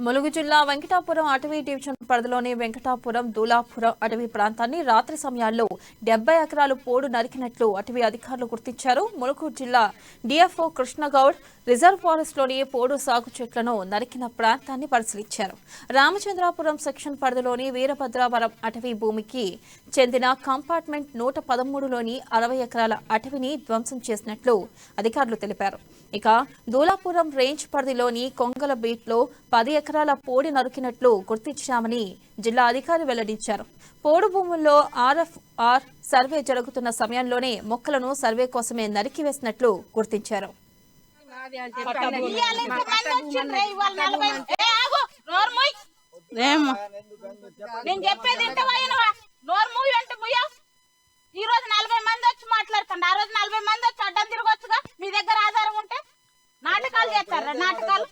ములుగు జిల్లా వెంకటాపురం అటవీ డివిజన్ పరిధిలోని వెంకటాపురం దూలాపురం అటవీ ప్రాంతాన్ని రాత్రి సమయాల్లో 70 ఎకరాలు పోడు నరికినట్లు అటవీ అధికారులు గుర్తించారు. ములుగు జిల్లా డిఎఫ్ఓ కృష్ణగౌడ్ రిజర్వ్ ఫారెస్ట్ లోని పోడు సాగు చెట్లను నరికిన ప్రాంతాన్ని పరిశీలించారు. రామచంద్రాపురం సెక్షన్ పరిధిలోని వీరభద్రావరం అటవీ భూమికి చెందిన కంపార్ట్మెంట్ 113లోని 60 ఎకరాల అటవీని ధ్వంసం చేసినట్లు అధికారులు తెలిపారు. ఇక దూలాపురం రేంజ్ పరిధిలోని కొంగల బీట్లో 10 ఎకరాల పోడి నరికినట్లు గుర్తించామని జిల్లా అధికారి వెల్లడించారు. పోడు భూముల్లో ఆర్ఎఫ్ఆర్ సర్వే జరుగుతున్న సమయంలోనే మొక్కలను సర్వే కోసమే నరికివేసినట్లు గుర్తించారు. ఈ రోజు 40 మంది వచ్చి మాట్లాడుతుంది. ఆ రోజు 40 మంది వచ్చి అడ్డం తిరగొచ్చుగా. మీ దగ్గర ఆధారం ఉంటే నాటకాలు చేస్తారా? నాటకాలు